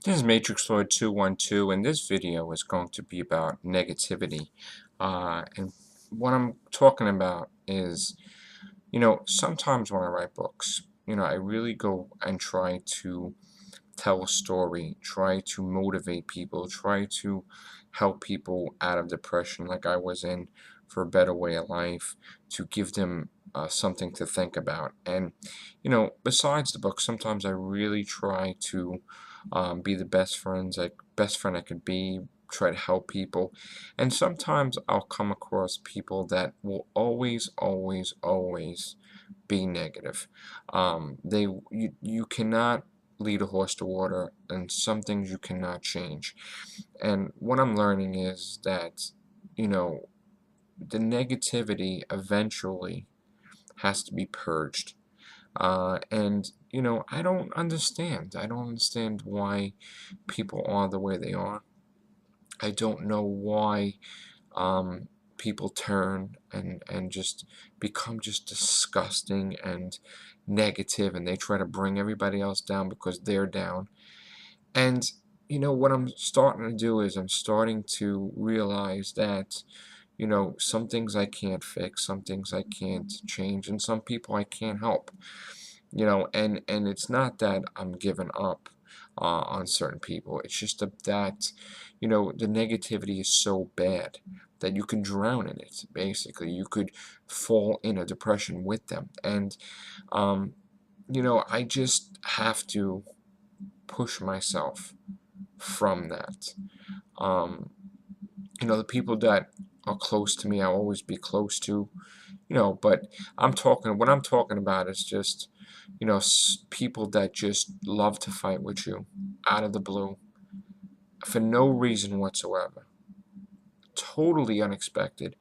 This is Matrix Lord 212, and this video is going to be about negativity. And what I'm talking about is, sometimes when I write books, I really go and try to tell a story, try to motivate people, try to help people out of depression like I was in, for a better way of life, to give them something to think about. And, besides the book, sometimes I really try to be the best friend I could be, try to help people. And sometimes I'll come across people that will always, always, always be negative. You cannot lead a horse to water, and some things you cannot change. And what I'm learning is that, you know, the negativity eventually has to be purged. And I don't understand. I don't understand why people are the way they are. I don't know why people turn and just become just disgusting and negative, and they try to bring everybody else down because they're down. And what I'm starting to do is I'm starting to realize that some things I can't fix, some things I can't change, and some people I can't help. And it's not that I'm giving up on certain people. It's just that the negativity is so bad that you can drown in it. Basically, you could fall in a depression with them. And I just have to push myself from that. um, the people that are close to me, I'll always be close to. But what I'm talking about is just people that just love to fight with you out of the blue for no reason whatsoever, totally unexpected.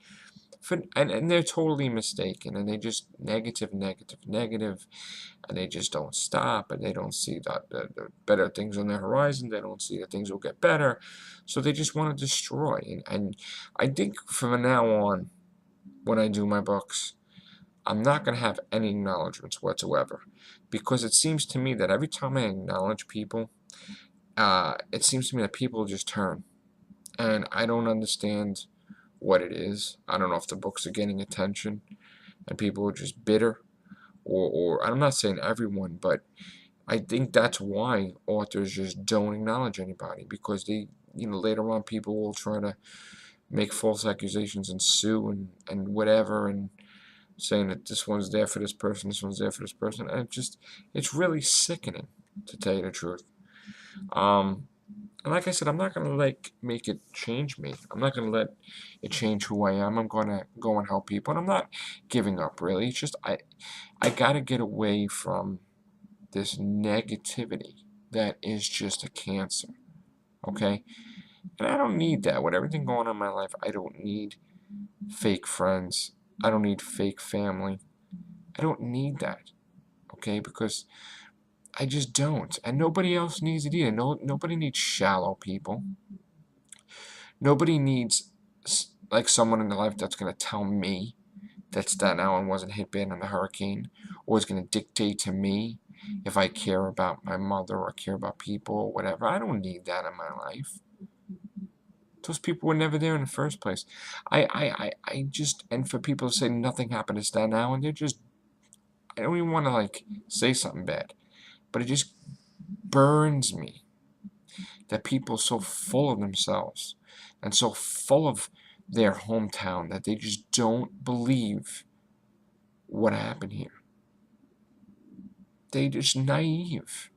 And they're totally mistaken, and they just negative, negative, negative, and they just don't stop, and they don't see that the better things on the horizon. They don't see that things will get better, so they just want to destroy. And I think from now on, when I do my books, I'm not going to have any acknowledgments whatsoever, because it seems to me that every time I acknowledge people, it seems to me that people just turn, and I don't understand what it is. I don't know if the books are getting attention and people are just bitter, or I'm not saying everyone, but I think that's why authors just don't acknowledge anybody, because later on people will try to make false accusations and sue and whatever, and saying that this one's there for this person, this one's there for this person, and it's really sickening, to tell you the truth. Um, and like I said, I'm not gonna make it change me. I'm not gonna let it change who I am. I'm gonna go and help people, and I'm not giving up really. It's just I gotta get away from this negativity that is just a cancer. Okay? And I don't need that. With everything going on in my life, I don't need fake friends. I don't need fake family. I don't need that. Okay? Because I just don't. And nobody else needs it either. Nobody needs shallow people. Nobody needs like someone in their life that's going to tell me that Staten Island wasn't hit bad in the hurricane, or is going to dictate to me if I care about my mother or care about people or whatever. I don't need that in my life. Those people were never there in the first place. I just, and for people to say nothing happened to Staten Island, I don't even want to say something bad, but it just burns me that people are so full of themselves and so full of their hometown that they just don't believe what happened here. They just naive.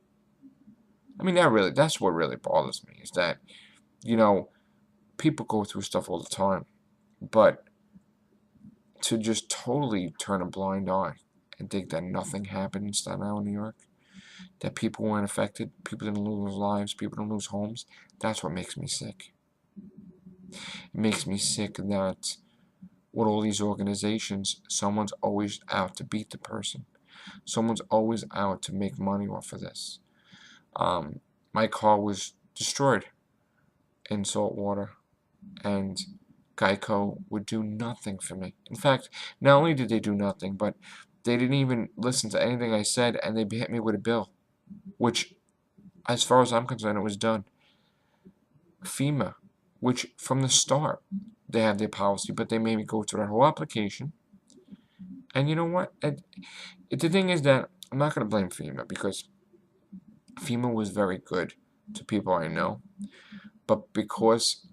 I mean, that's what really bothers me, is that, people go through stuff all the time, but to just totally turn a blind eye and think that nothing happened in Staten Island, New York, that people weren't affected, people didn't lose lives, people didn't lose homes, that's what makes me sick. It makes me sick that with all these organizations, someone's always out to beat the person. Someone's always out to make money off of this. My car was destroyed in salt water, and Geico would do nothing for me. In fact, not only did they do nothing, but they didn't even listen to anything I said, and they hit me with a bill, which As far as I'm concerned, it was done. FEMA, which from the start, they had their policy, but they made me go through that whole application. And you know what? The thing is that I'm not going to blame FEMA, because FEMA was very good to people I know. But because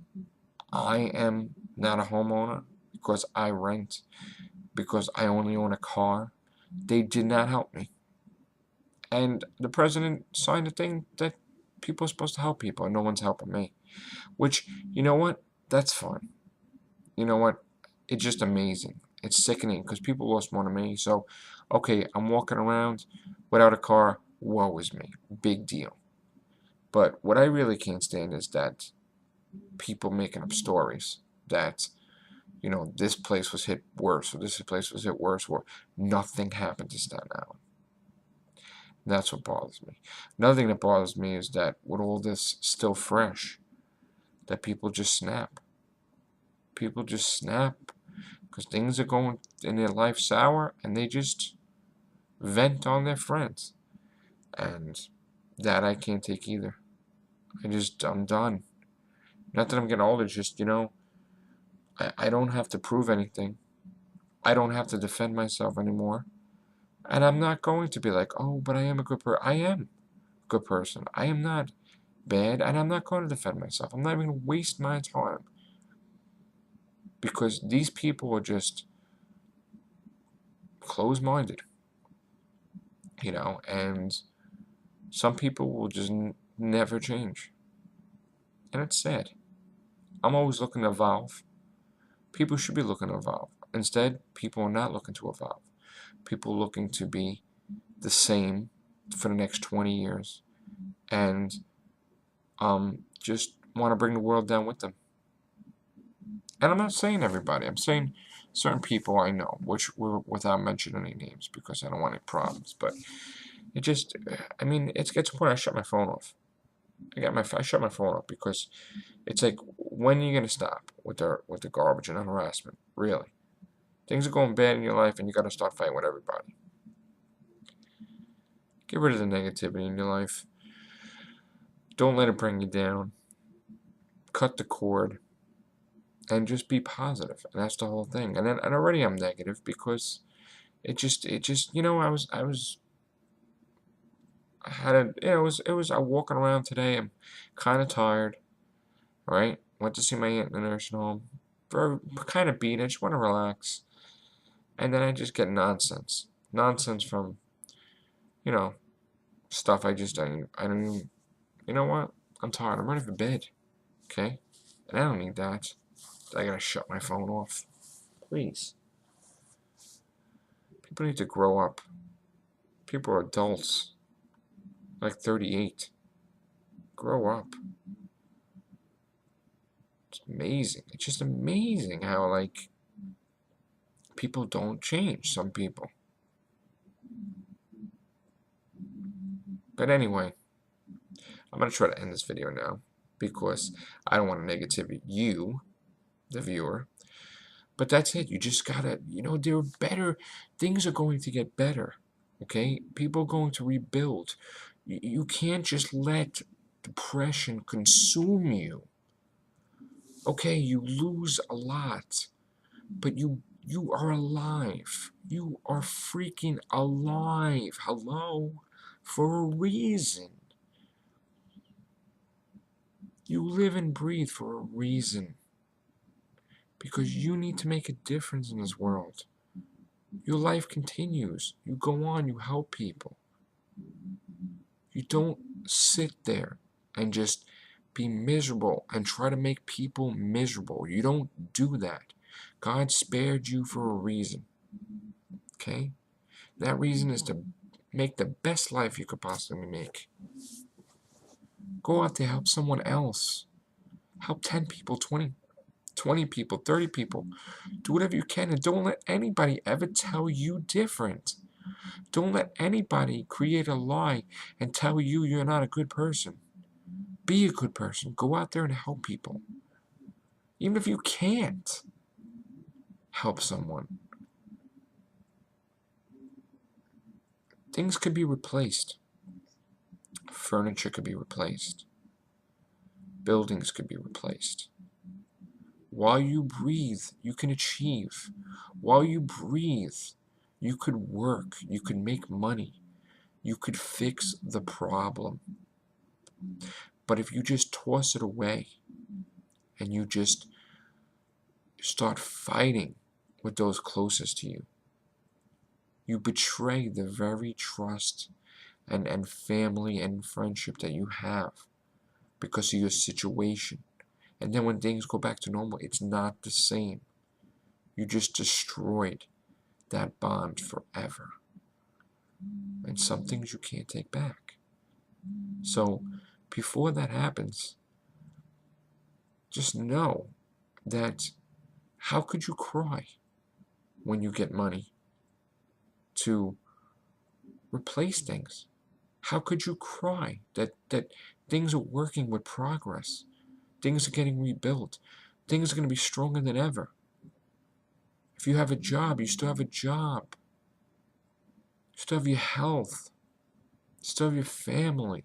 I am not a homeowner, because I rent, because I only own a car, they did not help me. And the president signed a thing that people are supposed to help people, and no one's helping me. Which, you know what? That's fine. You know what? It's just amazing. It's sickening because people lost more than me. So, okay, I'm walking around without a car. Woe is me. Big deal. But what I really can't stand is that people making up stories that, this place was hit worse, or this place was hit worse, or nothing happened to Staten Island. That's what bothers me. Another thing that bothers me is that with all this still fresh, that people just snap. People just snap because things are going in their life sour, and they just vent on their friends. And that I can't take either. I'm done. Not that I'm getting older, just, I don't have to prove anything. I don't have to defend myself anymore. And I'm not going to be like, oh, but I am a good person. I am a good person. I am not bad, and I'm not going to defend myself. I'm not even going to waste my time. Because these people are just closed-minded, and some people will just never change. And it's sad. I'm always looking to evolve. People should be looking to evolve. Instead, people are not looking to evolve. People are looking to be the same for the next 20 years and just want to bring the world down with them. And I'm not saying everybody. I'm saying certain people I know, which were without mentioning any names because I don't want any problems. But it just, it gets to a point I shut my phone off. I shut my phone off because it's like, when are you gonna stop with the garbage and harassment? Really, things are going bad in your life, and you gotta start fighting with everybody. Get rid of the negativity in your life. Don't let it bring you down. Cut the cord, and just be positive. And that's the whole thing. And already I'm negative because it just I'm walking around today. I'm kind of tired. Right? Went to see my aunt in the nursing home. Very kind of beat. I just want to relax. And then I just get nonsense. Nonsense from, stuff I don't even, you know what? I'm tired. I'm ready for bed. Okay? And I don't need that. I gotta shut my phone off. Please. People need to grow up. People are adults. Like 38. Grow up. It's amazing. It's just amazing how, people don't change. Some people. But anyway, I'm going to try to end this video now because I don't want to negativity you, the viewer. But that's it. You just got to, there are better, things are going to get better. Okay? People are going to rebuild. You can't just let depression consume you. Okay, you lose a lot, but you are alive. You are freaking alive. Hello? For a reason. You live and breathe for a reason. Because you need to make a difference in this world. Your life continues. You go on, you help people. You don't sit there and just be miserable and try to make people miserable. You don't do that. God spared you for a reason. Okay? That reason is to make the best life you could possibly make. Go out there, help someone else. Help 10 people, 20 people, 30 people. Do whatever you can, and don't let anybody ever tell you different. Don't let anybody create a lie and tell you you're not a good person. Be a good person. Go out there and help people. Even if you can't help someone. Things can be replaced. Furniture could be replaced. Buildings could be replaced. While you breathe, you can achieve. While you breathe, you could work. You could make money. You could fix the problem. But if you just toss it away and you just start fighting with those closest to you, you betray the very trust and family and friendship that you have because of your situation. And then when things go back to normal, it's not the same. You just destroyed that bond forever. And some things you can't take back. So before that happens, just know that how could you cry when you get money to replace things? How could you cry that things are working with progress? Things are getting rebuilt. Things are going to be stronger than ever. If you have a job, you still have a job. You still have your health. You still have your family.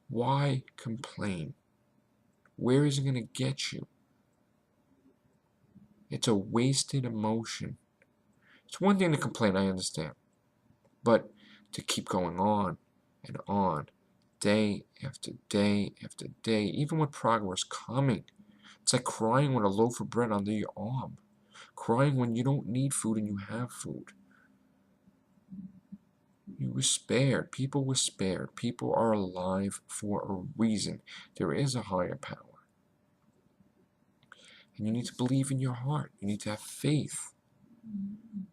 Why complain? Where is it going to get you? It's a wasted emotion. It's one thing to complain, I understand. But to keep going on and on, day after day after day, even with progress coming, it's like crying with a loaf of bread under your arm. Crying when you don't need food and you have food. You were spared. People were spared. People are alive for a reason. There is a higher power. And you need to believe in your heart. You need to have faith.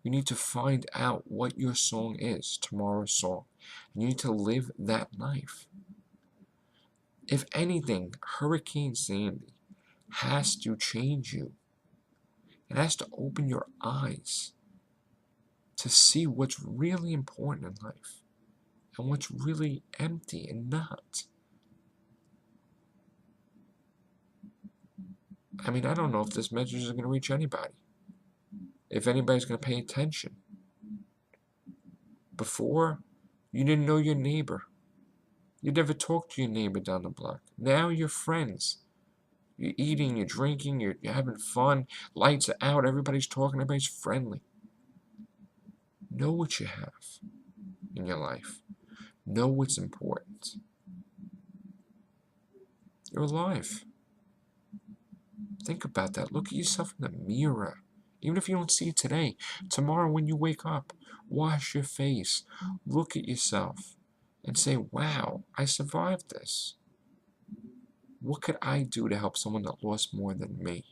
You need to find out what your song is, tomorrow's song. And you need to live that life. If anything, Hurricane Sandy has to change you. It has to open your eyes to see what's really important in life and what's really empty and not. I mean, I don't know if this message is going to reach anybody. If anybody's going to pay attention. Before, you didn't know your neighbor. You never talked to your neighbor down the block. Now you're friends. You're eating, you're drinking, you're having fun. Lights are out, everybody's talking, everybody's friendly. Know what you have in your life. Know what's important. You're alive. Think about that. Look at yourself in the mirror. Even if you don't see it today, tomorrow when you wake up, wash your face, look at yourself, and say, wow, I survived this. What could I do to help someone that lost more than me?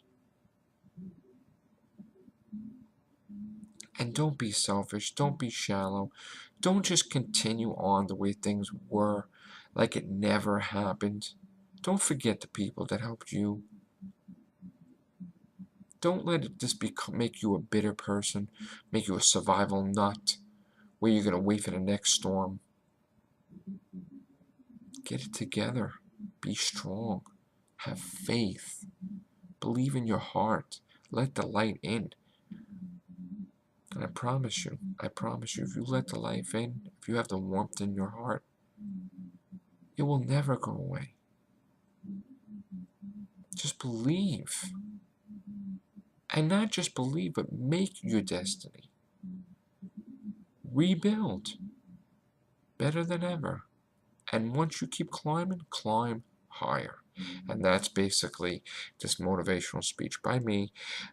And don't be selfish. Don't be shallow. Don't just continue on the way things were, like it never happened. Don't forget the people that helped you. Don't let it just make you a bitter person, make you a survival nut, where you're going to wait for the next storm. Get it together. Be strong. Have faith. Believe in your heart. Let the light in. And I promise you, if you let the light in, if you have the warmth in your heart, it will never go away. Just believe. And not just believe, but make your destiny. Rebuild. Better than ever. And once you keep climbing, climb higher. And that's basically this motivational speech by me,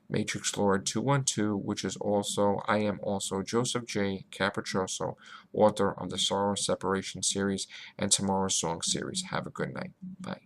Matrix Lord 212, which is also, I am also Joseph J. Capriccioso, author of the Sorrow Separation series and Tomorrow's Song series. Have a good night. Bye.